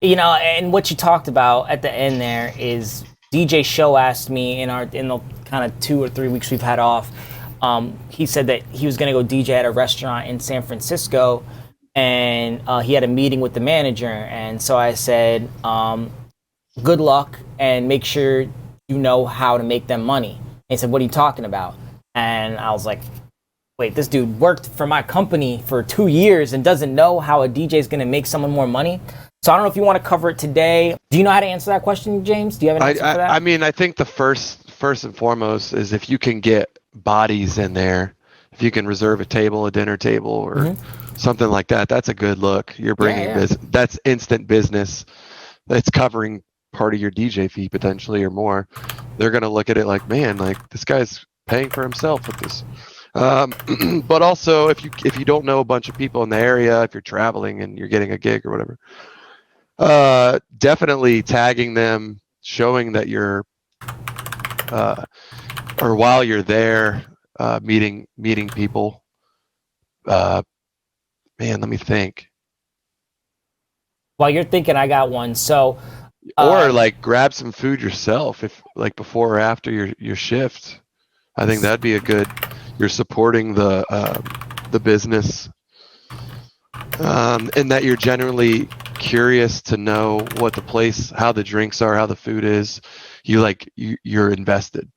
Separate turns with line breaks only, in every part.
And what you talked about at the end there is DJ Show asked me in the kind of 2 or 3 weeks we've had off. He said that he was going to go DJ at a restaurant in San Francisco, and he had a meeting with the manager. And so I said, good luck, and make sure you know how to make them money. And he said, what are you talking about? And I was like, wait, this dude worked for my company for 2 years and doesn't know how a DJ is going to make someone more money? So I don't know if you want to cover it today. Do you know how to answer that question, James? Do you have an answer for that?
I mean, I think the first and foremost is if you can get bodies in there, if you can reserve a dinner table, or something like that, that's a good look. You're bringing business. That's instant business. That's covering part of your DJ fee potentially or more. They're going to look at it like, man, like this guy's paying for himself with this. But also, if you don't know a bunch of people in the area, if you're traveling and you're getting a gig or whatever, definitely tagging them, showing that you're, or while you're there, meeting people. Man, let me think.
While you're thinking, I got one. So,
or like grab some food yourself, if like before or after your shift. I think that'd be a good. You're supporting the business, and that you're generally curious to know what the place, how the drinks are, how the food is. You're invested.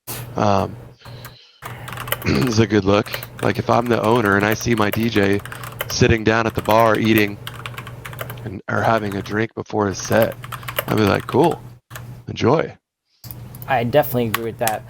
It's a good look. Like if I'm the owner and I see my DJ sitting down at the bar eating or having a drink before his set, I'd be like, cool, enjoy.
I definitely agree with that.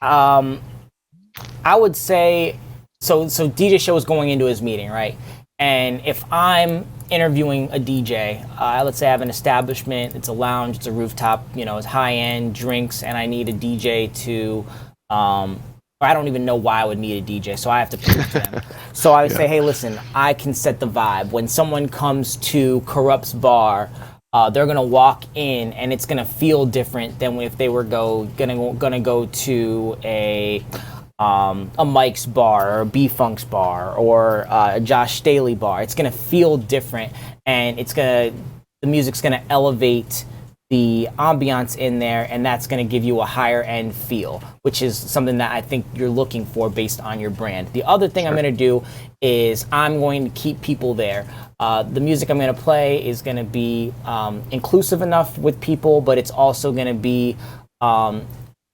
I would say, so DJ Show is going into his meeting, right? And if I'm interviewing a DJ, let's say I have an establishment, it's a lounge, it's a rooftop, it's high-end drinks, and I need a DJ to, I don't even know why I would need a DJ, so I have to prove to them. So I would say, hey, listen, I can set the vibe. When someone comes to Corrupt's bar, they're gonna walk in, and it's gonna feel different than if they were gonna go to a Mike's bar or a B-Funk's bar or a Josh Staley bar. It's gonna feel different, and the music's gonna elevate the ambiance in there, and that's going to give you a higher end feel, which is something that I think you're looking for based on your brand. The other thing I'm going to do is I'm going to keep people there. The music I'm going to play is going to be inclusive enough with people, but it's also going to be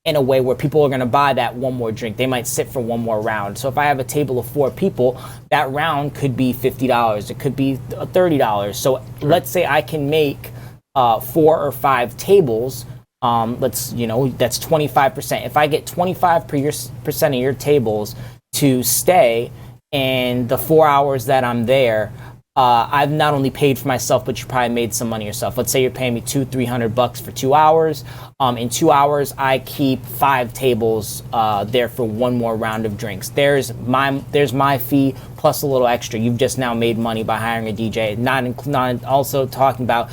in a way where people are going to buy that one more drink. They might sit for one more round. So if I have a table of 4 people, that round could be $50. It could be $30. So let's say I can make 4 or 5 tables, that's 25%. If I get 25% of your tables to stay in the 4 hours that I'm there, I've not only paid for myself, but you probably made some money yourself. Let's say you're paying me $200-300 for 2 hours. In 2 hours, I keep 5 tables there for one more round of drinks. There's my fee plus a little extra. You've just now made money by hiring a DJ. Not also talking about,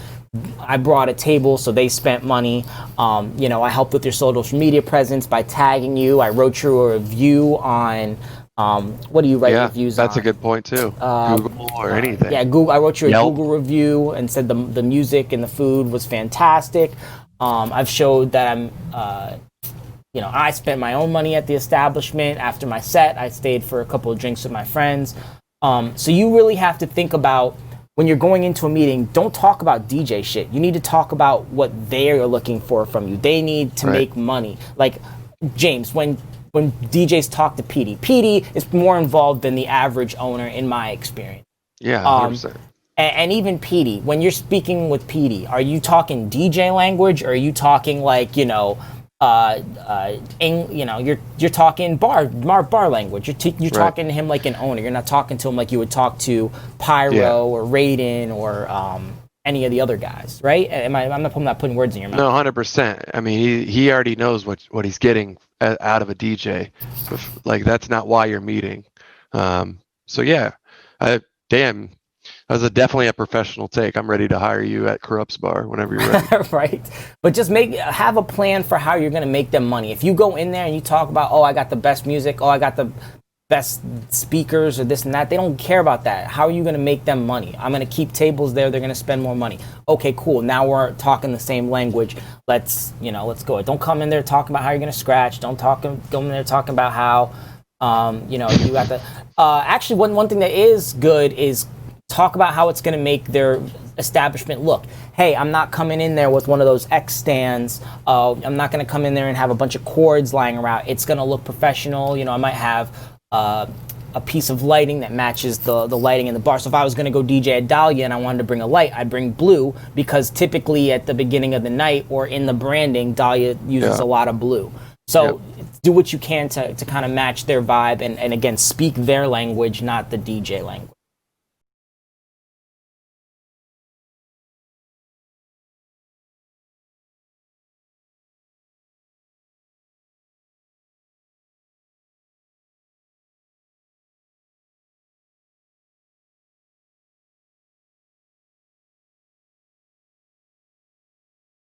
I brought a table, so they spent money. I helped with your social media presence by tagging you. I wrote you a review on, what do you write reviews on?
That's a good point too. Google or anything.
Yeah, Google. I wrote you a
Yelp.
Google review and said the music and the food was fantastic. I've showed that I spent my own money at the establishment. After my set, I stayed for a couple of drinks with my friends. So you really have to think about, when you're going into a meeting, don't talk about DJ shit. You need to talk about what they're looking for from you. They need to make money. Like, James, when DJs talk to PD is more involved than the average owner, in my experience.
Yeah, 100%.
And even PD, when you're speaking with PD, are you talking DJ language, or are you talking like, you're talking bar language. You're talking to him like an owner. You're not talking to him like you would talk to Pyro or Raiden or any of the other guys, right? I'm not putting words in your mouth.
No, 100%. I mean, he already knows what he's getting out of a DJ. Like, that's not why you're meeting. So yeah, that was definitely a professional take. I'm ready to hire you at Corrupt's bar whenever you're ready.
Right. But just have a plan for how you're going to make them money. If you go in there and you talk about, I got the best music, I got the best speakers or this and that. They don't care about that. How are you going to make them money? I'm going to keep tables there. They're going to spend more money. Okay, cool. Now we're talking the same language. Let's go. Don't come in there talking about how you're going to scratch. Don't go in there talking about how, you got the, actually one thing that is good is talk about how it's going to make their establishment look. Hey, I'm not coming in there with one of those X stands. I'm not going to come in there and have a bunch of cords lying around. It's going to look professional. I might have a piece of lighting that matches the lighting in the bar. So if I was going to go DJ at Dahlia and I wanted to bring a light, I'd bring blue, because typically at the beginning of the night or in the branding, Dahlia uses a lot of blue. So do what you can to kind of match their vibe and again, speak their language, not the DJ language.